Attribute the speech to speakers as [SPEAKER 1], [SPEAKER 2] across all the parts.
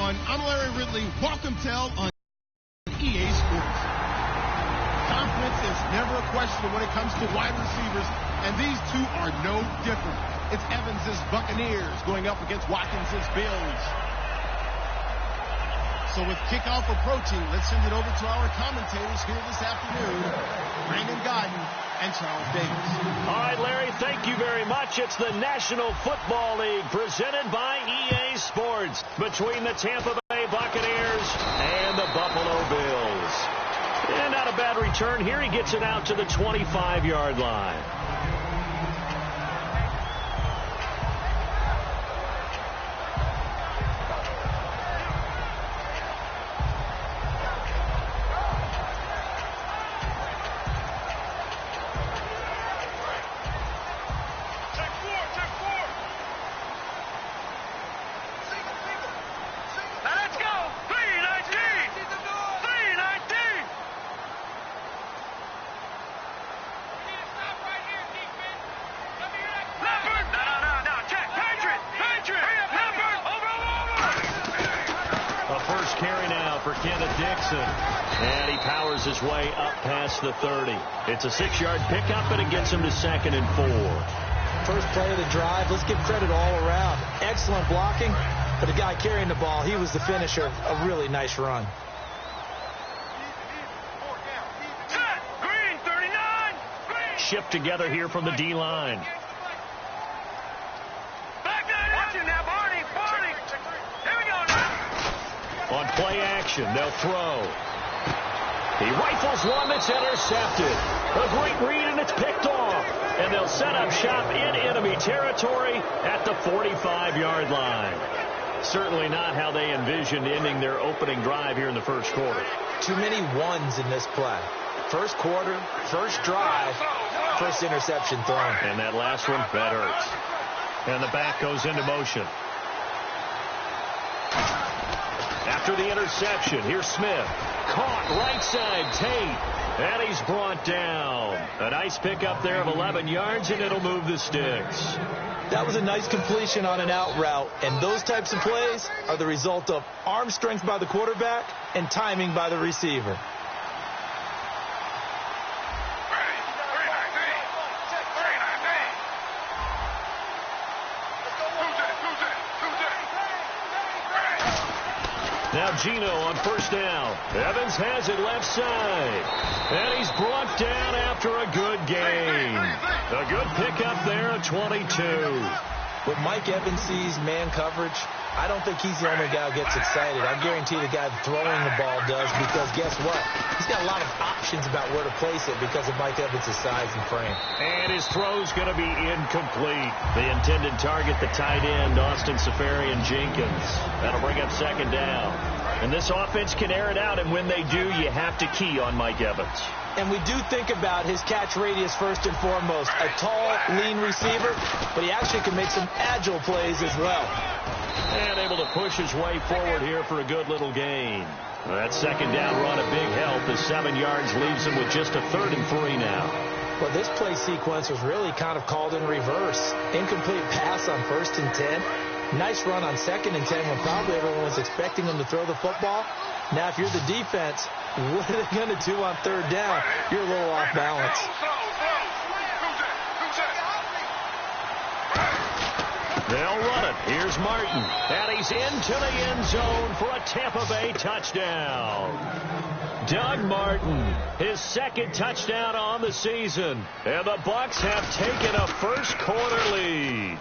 [SPEAKER 1] I'm Larry Ridley. Welcome Tell on EA Sports. Confidence is never a question when it comes to wide receivers, and these two are no different. It's Evans's Buccaneers going up against Watkins's Bills. So with kickoff approaching, let's send it over to our commentators here this afternoon, Brandon Godden and Charles Davis.
[SPEAKER 2] All right, Larry, thank you very much. It's the National Football League presented by EA Sports between the Tampa Bay Buccaneers and the Buffalo Bills. And not a bad return here. He gets it out to the 25-yard line. And he powers his way up past the 30. It's a 6-yard pickup, and it gets him to 2nd and 4.
[SPEAKER 3] First play of the drive. Let's give credit all around. Excellent blocking. For the guy carrying the ball, he was the finisher. A really nice run.
[SPEAKER 2] Green, 39. Green. Shipped together here from the D-line. On play action, they'll throw. He rifles one that's intercepted. A great read, and it's picked off. And they'll set up shop in enemy territory at the 45-yard line. Certainly not how they envisioned ending their opening drive here in the first quarter.
[SPEAKER 3] Too many ones in this play. First quarter, first drive, first interception thrown.
[SPEAKER 2] And that last one, that hurts. And the back goes into motion. After the interception, here's Smith. Caught right side, Tate. And he's brought down. A nice pickup there of 11 yards, and it'll move the sticks.
[SPEAKER 3] That was a nice completion on an out route. And those types of plays are the result of arm strength by the quarterback and timing by the receiver.
[SPEAKER 2] Now Gino on first down. Evans has it left side. And he's brought down after a good gain. A good pickup there at 22.
[SPEAKER 3] When Mike Evans sees man coverage, I don't think he's the only guy who gets excited. I guarantee the guy throwing the ball does, because guess what? He's got a lot of options about where to place it because of Mike Evans' size and frame.
[SPEAKER 2] And his throw's going to be incomplete. The intended target, the tight end, Austin Safarian Jenkins. That'll bring up second down. And this offense can air it out, and when they do, you have to key on Mike Evans.
[SPEAKER 3] And we do think about his catch radius first and foremost. A tall, lean receiver, but he actually can make some agile plays as well.
[SPEAKER 2] And able to push his way forward here for a good little gain. That second down run, a big help. The 7 yards leaves him with just a 3rd and 3 now.
[SPEAKER 3] Well, this play sequence was really kind of called in reverse. Incomplete pass on 1st and 10. Nice run on 2nd and 10 when probably everyone was expecting him to throw the football. Now, if you're the defense, what are they going to do on 3rd down? You're a little off balance.
[SPEAKER 2] They'll run it. Here's Martin. And he's into the end zone for a Tampa Bay touchdown. Doug Martin, his 2nd touchdown on the season. And the Bucs have taken a first-quarter lead.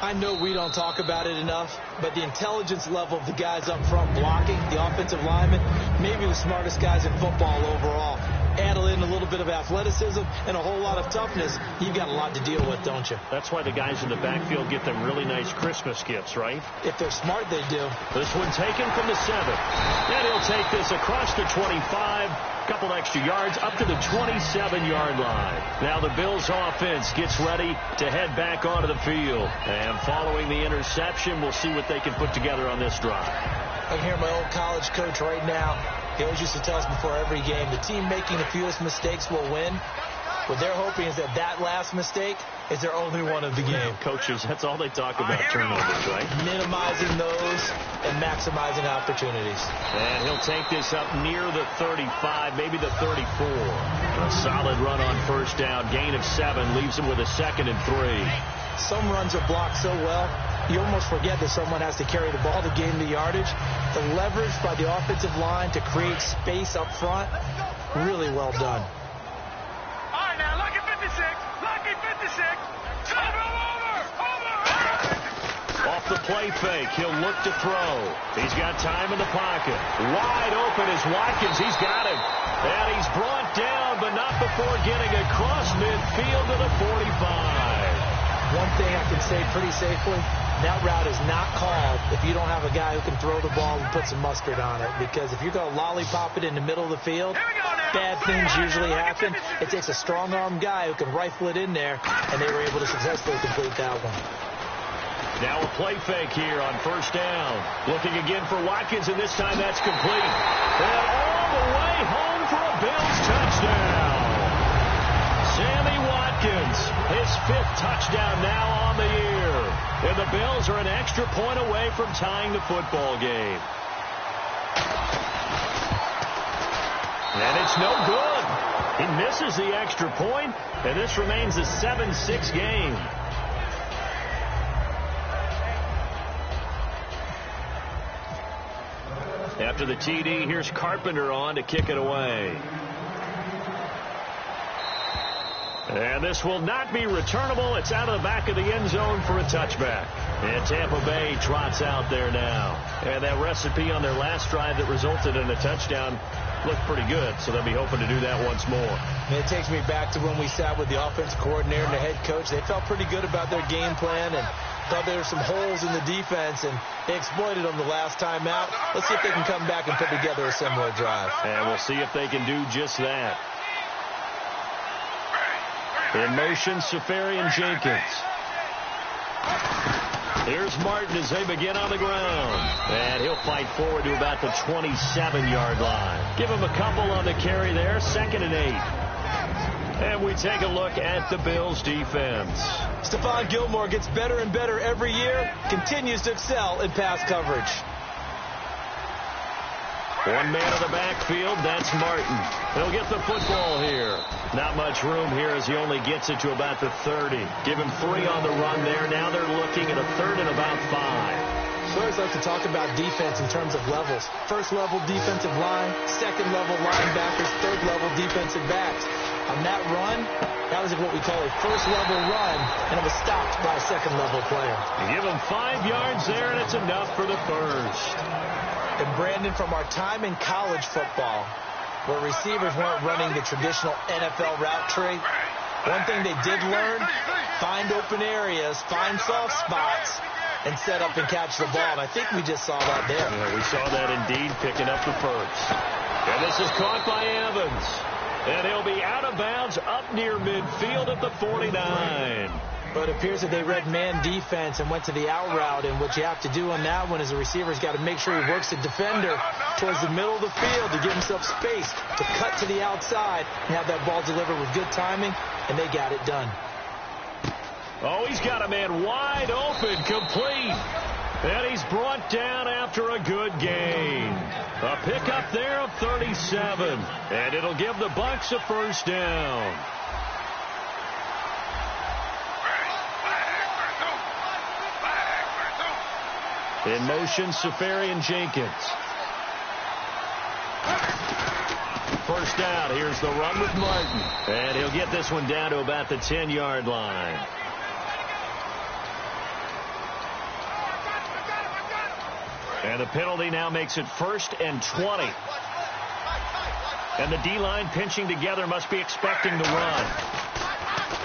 [SPEAKER 3] I know we don't talk about it enough, but the intelligence level of the guys up front blocking, the offensive linemen, maybe the smartest guys in football overall. Add in a little bit of athleticism and a whole lot of toughness, you've got a lot to deal with, don't you?
[SPEAKER 2] That's why the guys in the backfield get them really nice Christmas gifts, right?
[SPEAKER 3] If they're smart, they do.
[SPEAKER 2] This one taken from the 7. And he'll take this across the 25. Couple extra yards up to the 27-yard line. Now the Bills offense gets ready to head back onto the field. And following the interception, we'll see what they can put together on this drive.
[SPEAKER 3] I can hear my old college coach right now. He always used to tell us before every game, the team making the fewest mistakes will win. What they're hoping is that that last mistake is their only one of the game.
[SPEAKER 2] Coaches, that's all they talk about, turnovers, right?
[SPEAKER 3] Minimizing those and maximizing opportunities.
[SPEAKER 2] And he'll take this up near the 35, maybe the 34. A solid run on 1st down. Gain of 7 leaves him with a 2nd and 3.
[SPEAKER 3] Some runs are blocked so well, you almost forget that someone has to carry the ball to gain the yardage. The leverage by the offensive line to create space up front, really well done.
[SPEAKER 4] All right, now, lucky 56. Lucky 56. Over.
[SPEAKER 2] Off the play fake, he'll look to throw. He's got time in the pocket. Wide open is Watkins. He's got him. And he's brought down, but not before getting across midfield to the 45.
[SPEAKER 3] One thing I can say pretty safely, that route is not called if you don't have a guy who can throw the ball and put some mustard on it. Because if you're going to lollipop it in the middle of the field, bad things usually happen. It takes a strong-arm guy who can rifle it in there, and they were able to successfully complete that one.
[SPEAKER 2] Now a play fake here on 1st down. Looking again for Watkins, and this time that's complete. And all the way home for a Bills touchdown. Sammy Watkins, his 5th touchdown now on the year. And the Bills are an extra point away from tying the football game. And it's no good. He misses the extra point, and this remains a 7-6 game. After the TD, here's Carpenter on to kick it away. And this will not be returnable. It's out of the back of the end zone for a touchback. And Tampa Bay trots out there now. And that recipe on their last drive that resulted in a touchdown looked pretty good, so they'll be hoping to do that once more.
[SPEAKER 3] And it takes me back to when we sat with the offensive coordinator and the head coach. They felt pretty good about their game plan and thought there were some holes in the defense, and they exploited them the last time out. Let's see if they can come back and put together a similar drive.
[SPEAKER 2] And we'll see if they can do just that. In motion, Safarian Jenkins. Here's Martin as they begin on the ground. And he'll fight forward to about the 27-yard line. Give him a couple on the carry there. 2nd and 8. And we take a look at the Bills defense.
[SPEAKER 3] Stephon Gilmore gets better and better every year. Continues to excel in pass coverage.
[SPEAKER 2] One man in the backfield, that's Martin. He'll get the football here. Not much room here as he only gets it to about the 30. Give him 3 on the run there. Now they're looking at a 3rd and about 5.
[SPEAKER 3] So I always like to talk about defense in terms of levels. 1st level defensive line, 2nd level linebackers, 3rd level defensive backs. On that run, that was what we call a 1st level run, and it was stopped by a 2nd level player.
[SPEAKER 2] You give him 5 yards there, and it's enough for the 1st.
[SPEAKER 3] And Brandon, from our time in college football, where receivers weren't running the traditional NFL route tree, one thing they did learn, find open areas, find soft spots, and set up and catch the ball. And I think we just saw that there.
[SPEAKER 2] Yeah, we saw that indeed, picking up the first. And this is caught by Evans. And he'll be out of bounds up near midfield at the 49.
[SPEAKER 3] But it appears that they read man defense and went to the out route. And what you have to do on that one is the receiver's got to make sure he works the defender towards the middle of the field to give himself space to cut to the outside and have that ball delivered with good timing, and they got it done.
[SPEAKER 2] Oh, he's got a man wide open, complete. And he's brought down after a good gain. A pickup there of 37. And it'll give the Bucs a first down. In motion, Safarian Jenkins. First down. Here's the run with Martin. And he'll get this one down to about the 10-yard line. And the penalty now makes it 1st and 20. And the D-line pinching together must be expecting the run.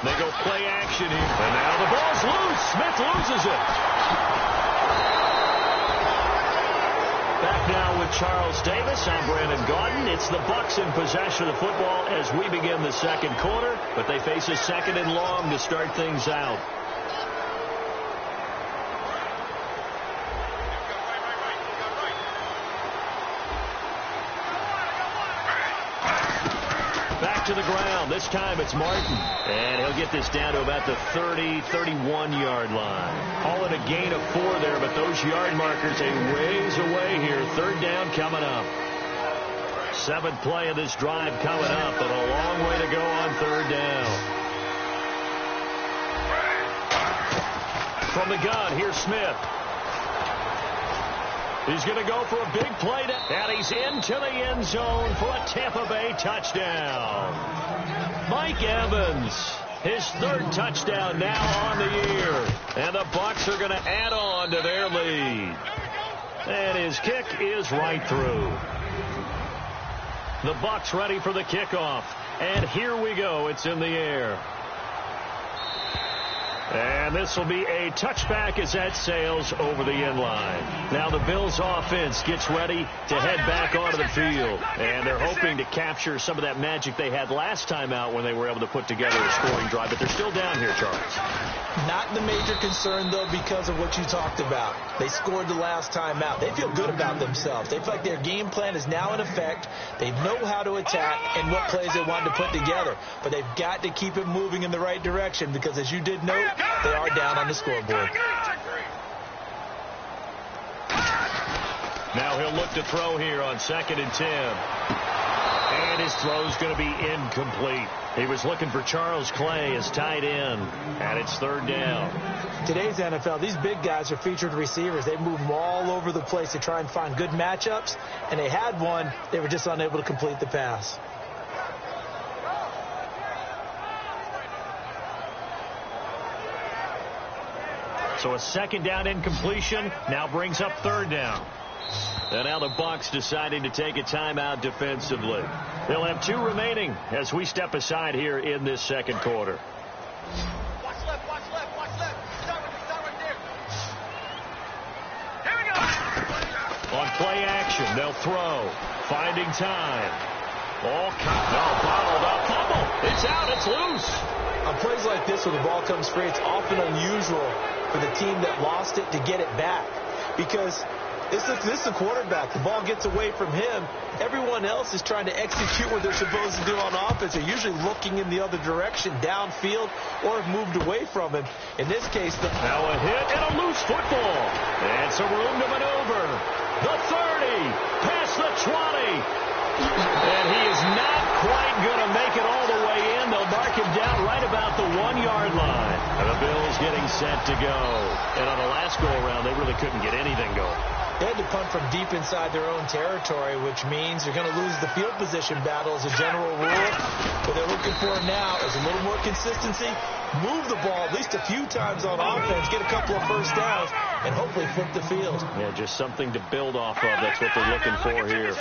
[SPEAKER 2] They go play action here. And now the ball's loose. Smith loses it. Back now with Charles Davis. I'm Brandon Gaudin. It's the Bucs in possession of the football as we begin the second quarter. But they face a 2nd and long to start things out. To the ground. This time it's Martin. And he'll get this down to about the 30, 31-yard line. Call it a gain of 4 there, but those yard markers a ways away here. 3rd down coming up. 7th play of this drive coming up, but a long way to go on 3rd down. From the gun, here's Smith. He's going to go for a big play, and he's into the end zone for a Tampa Bay touchdown. Mike Evans, his 3rd touchdown now on the year. And the Bucs are going to add on to their lead. And his kick is right through. The Bucs ready for the kickoff. And here we go. It's in the air. And this will be a touchback as that sails over the end line. Now the Bills offense gets ready to head back onto the field. And they're hoping to capture some of that magic they had last time out when they were able to put together a scoring drive. But they're still down here, Charles.
[SPEAKER 3] Not the major concern, though, because of what you talked about. They scored the last time out. They feel good about themselves. They feel like their game plan is now in effect. They know how to attack and what plays they want to put together. But they've got to keep it moving in the right direction because, as you did note, they are down on the scoreboard.
[SPEAKER 2] Now he'll look to throw here on 2nd and 10. And his throw's going to be incomplete. He was looking for Charles Clay as tight end, and it's 3rd down.
[SPEAKER 3] Today's NFL, these big guys are featured receivers. They move them all over the place to try and find good matchups, and they had one. They were just unable to complete the pass.
[SPEAKER 2] So a 2nd down incompletion now brings up 3rd down. And now the Bucs deciding to take a timeout defensively. They'll have 2 remaining as we step aside here in this second quarter.
[SPEAKER 4] Watch left, watch left, watch left. Start right there. Here we go.
[SPEAKER 2] On play action, they'll throw. Finding time. All bottled up. Fumble. It's out. It's loose.
[SPEAKER 3] On plays like this where the ball comes free, it's often unusual for the team that lost it to get it back. Because this is the quarterback. The ball gets away from him. Everyone else is trying to execute what they're supposed to do on offense. They're usually looking in the other direction, downfield, or have moved away from him. In this case,
[SPEAKER 2] now a hit and a loose football. And some room to maneuver. The 30, past the 20. And he is not quite going to make it all the way in. They'll mark him down right about the 1-yard line. And the Bills getting set to go. And on the last go-around, they really couldn't get anything going.
[SPEAKER 3] They had to punt from deep inside their own territory, which means you're going to lose the field position battle as a general rule. What they're looking for now is a little more consistency, move the ball at least a few times on offense, get a couple of first downs, and hopefully flip the field.
[SPEAKER 2] Yeah, just something to build off of. That's what they're looking for here.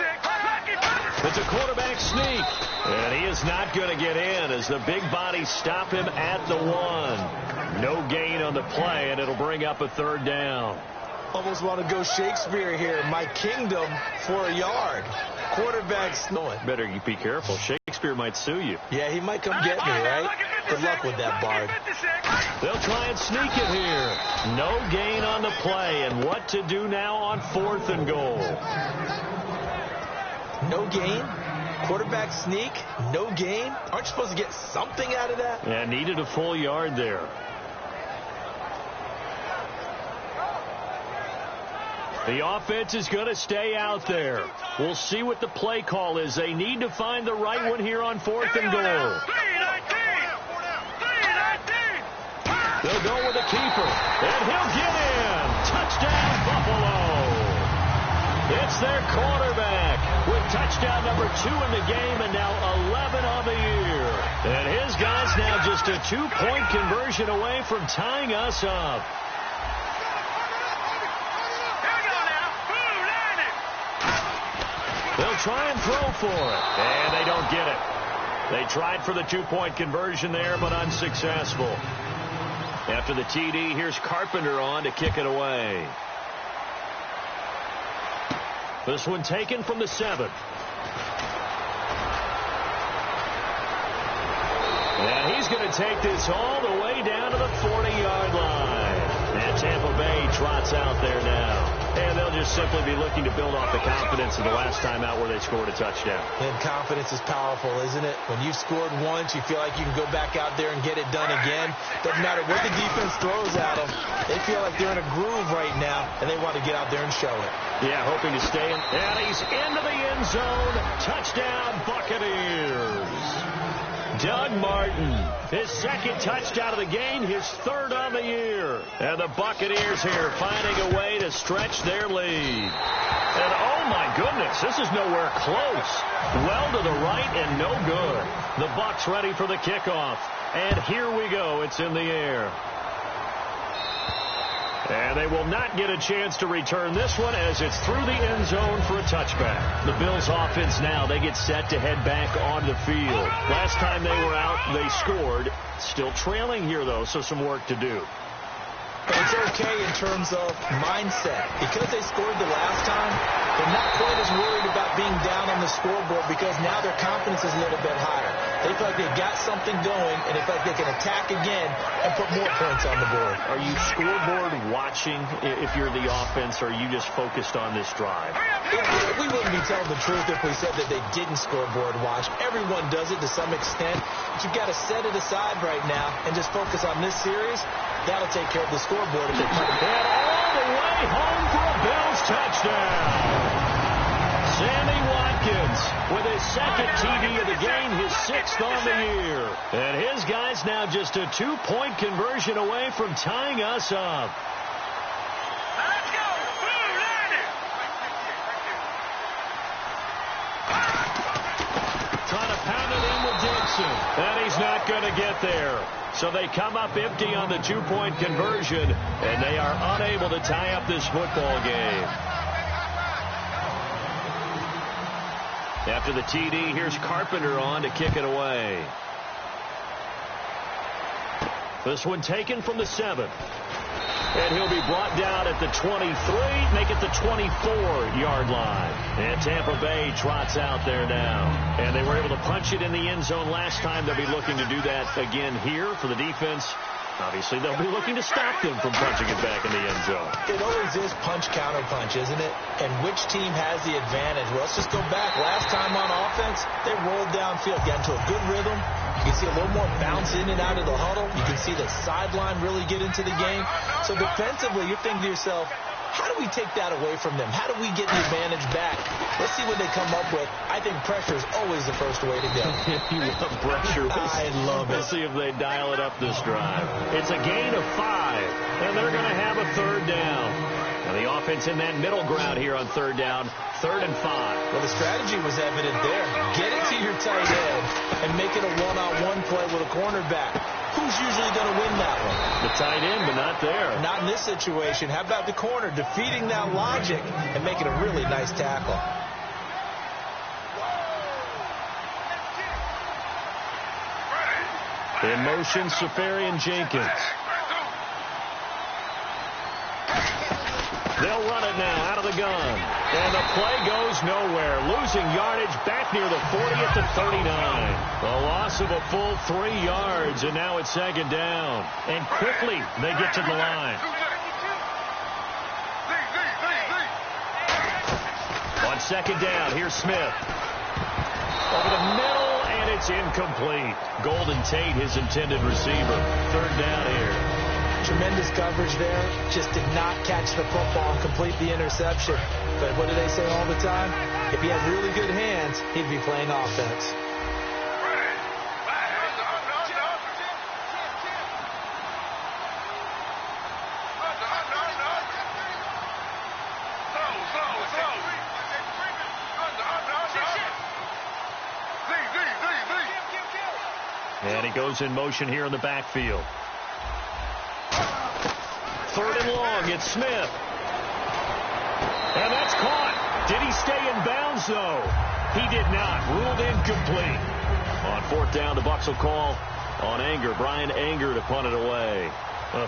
[SPEAKER 2] It's a quarterback sneak. And he is not going to get in as the big bodies stop him at the 1. No gain on the play, and it'll bring up a 3rd down.
[SPEAKER 3] Almost want to go Shakespeare here. My kingdom for a yard. Quarterback's snowing.
[SPEAKER 2] Better you be careful. Shakespeare might sue you.
[SPEAKER 3] Yeah, he might come get me, right? Good luck with that, Bard.
[SPEAKER 2] They'll try and sneak it here. No gain on the play, and what to do now on 4th and goal.
[SPEAKER 3] No gain? Quarterback sneak? No gain? Aren't you supposed to get something out of that?
[SPEAKER 2] Yeah, needed a full yard there. The offense is going to stay out there. We'll see what the play call is. They need to find the right one here on 4th and goal. They'll go with a keeper, and he'll get in. Touchdown, Buffalo. It's their quarterback with touchdown number 2 in the game and now 11 on the year. And his guy's now just a 2-point conversion away from tying us up. They'll try and throw for it, and they don't get it. They tried for the 2-point conversion there, but unsuccessful. After the TD, here's Carpenter on to kick it away. This one taken from the 7. And he's going to take this all the way down to the 40-yard line. And Tampa Bay trots out there now. And they'll just simply be looking to build off the confidence of the last time out where they scored a touchdown.
[SPEAKER 3] And confidence is powerful, isn't it? When you've scored once, you feel like you can go back out there and get it done again. Doesn't matter what the defense throws at them. They feel like they're in a groove right now, and they want to get out there and show it.
[SPEAKER 2] Yeah, hoping to stay in. And he's into the end zone. Touchdown, Buccaneers. Doug Martin, his 2nd touchdown of the game, his 3rd on the year. And the Buccaneers here finding a way to stretch their lead. And oh my goodness, this is nowhere close. Well to the right and no good. The Bucs ready for the kickoff. And here we go. It's in the air. And they will not get a chance to return this one as it's through the end zone for a touchback. The Bills offense now, they get set to head back on the field. Last time they were out, they scored. Still trailing here, though, so some work to do.
[SPEAKER 3] It's okay in terms of mindset. Because they scored the last time, they're not quite as worried about being down on the scoreboard because now their confidence is a little bit higher. They feel like they've got something going, and they feel like they can attack again and put more points on the board.
[SPEAKER 2] Are you scoreboard watching if you're the offense, or are you just focused on this drive?
[SPEAKER 3] We wouldn't be telling the truth if we said that they didn't scoreboard watch. Everyone does it to some extent, but you've got to set it aside right now and just focus on this series. That'll take care of the scoreboard if they put it.
[SPEAKER 2] And all the way home for a Bills touchdown. Sammy Watkins with his 2nd TD of the game, his 6th on the year. And his guy's now just a 2-point conversion away from tying us up.
[SPEAKER 4] Let's go. Blue Lightning.
[SPEAKER 2] Trying to pound it in with Dixon. And he's not going to get there. So they come up empty on the 2-point conversion, and they are unable to tie up this football game. After the TD, here's Carpenter on to kick it away. This one taken from the 7. And he'll be brought down at the 23, make it the 24-yard line. And Tampa Bay trots out there now. And they were able to punch it in the end zone last time. They'll be looking to do that again here for the defense. Obviously, they'll be looking to stop them from punching it back in the end zone.
[SPEAKER 3] It always is punch-counter-punch, isn't it? And which team has the advantage? Well, let's just go back. Last time on offense, they rolled downfield, got into a good rhythm. You can see a little more bounce in and out of the huddle. You can see the sideline really get into the game. So defensively, you're thinking to yourself, how do we take that away from them? How do we get the advantage back? Let's see what they come up with. I think pressure is always the first way to go.
[SPEAKER 2] You love pressure.
[SPEAKER 3] I love it.
[SPEAKER 2] We'll see if they dial it up this drive. It's a gain of 5, and they're going to have a 3rd down. Now the offense in that middle ground here on 3rd down, 3rd and 5.
[SPEAKER 3] Well, the strategy was evident there. Get it to your tight end and make it a one-on-one play with a cornerback. Who's usually going to win that one?
[SPEAKER 2] The tight end, but not there.
[SPEAKER 3] Not in this situation. How about the corner defeating that logic and making a really nice tackle?
[SPEAKER 2] In motion, Safarian Jenkins. They'll run it now out of the gun. And the play goes nowhere. Losing yardage back near the 40 at the 39. A loss of a full 3 yards, and now it's second down. And quickly they get to the line. On second down, here's Smith. Over the middle, and it's incomplete. Golden Tate, his intended receiver. Third down here.
[SPEAKER 3] Tremendous coverage there. Just did not catch the football and complete the interception. But what do they say all the time? If he had really good hands, he'd be playing offense.
[SPEAKER 2] And he goes in motion here in the backfield. Third and long, it's Smith. And that's caught. Did he stay in bounds, though? He did not. Ruled incomplete. On fourth down, the Bucs will call on Anger. Brian Anger to punt it away.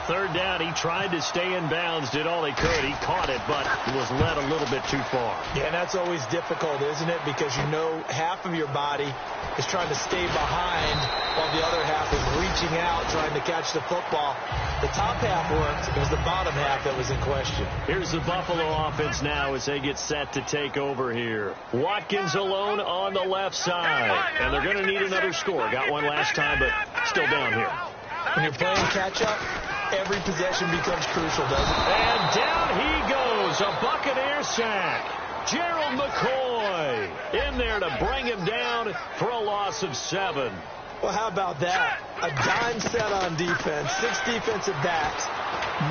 [SPEAKER 2] Third down, he tried to stay in bounds, did all he could. He caught it, but was led a little bit too far.
[SPEAKER 3] Yeah, and that's always difficult, isn't it? Because you know half of your body is trying to stay behind while the other half is reaching out, trying to catch the football. The top half worked. It was the bottom half that was in question.
[SPEAKER 2] Here's the Buffalo offense now as they get set to take over here. Watkins alone on the left side. And they're going to need another score. Got one last time, but still down here.
[SPEAKER 3] When you're playing catch-up, every possession becomes crucial, doesn't it?
[SPEAKER 2] And down he goes. A Buccaneer sack. Gerald McCoy in there to bring him down for a loss of 7.
[SPEAKER 3] Well, how about that? A dime set on defense, 6 defensive backs.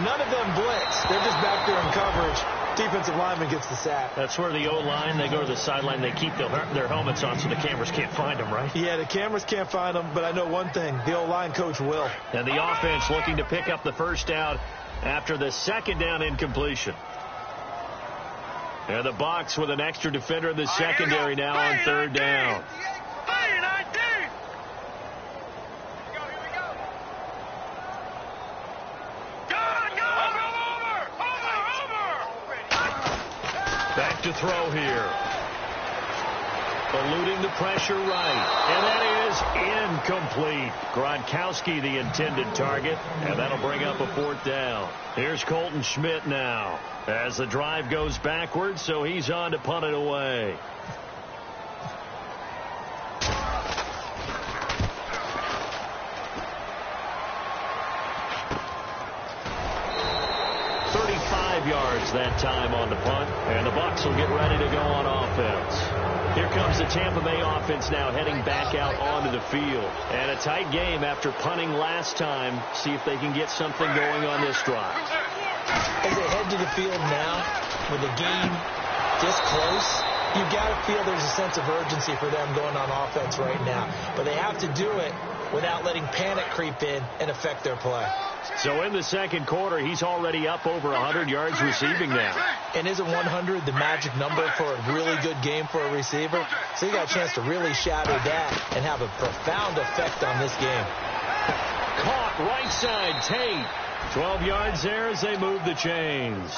[SPEAKER 3] None of them blitz. They're just back there in coverage. Defensive lineman gets the sack.
[SPEAKER 2] That's where the O-line, they go to the sideline, they keep their helmets on so the cameras can't find them, right?
[SPEAKER 3] Yeah, the cameras can't find them, but I know one thing. The O-line coach will.
[SPEAKER 2] And the offense looking to pick up the first down after the second down incompletion. And the Bucs with an extra defender in the secondary now on third down. Back to throw here. Eluding the pressure right. And that is incomplete. Gronkowski the intended target. And that'll bring up a fourth down. Here's Colton Schmidt now. As the drive goes backwards, so he's on to punt it away. Yards that time on the punt, and the Bucs will get ready to go on offense. Here comes the Tampa Bay offense now heading back out onto the field. And a tight game after punting last time. See if they can get something going on this drive.
[SPEAKER 3] As they head to the field now, with the game this close, you've got to feel there's a sense of urgency for them going on offense right now. But they have to do it without letting panic creep in and affect their play.
[SPEAKER 2] So in the second quarter, he's already up over 100 yards receiving now.
[SPEAKER 3] And isn't 100 the magic number for a really good game for a receiver? So you got a chance to really shatter that and have a profound effect on this game.
[SPEAKER 2] Caught right side, Tate. 12 yards there as they move the chains.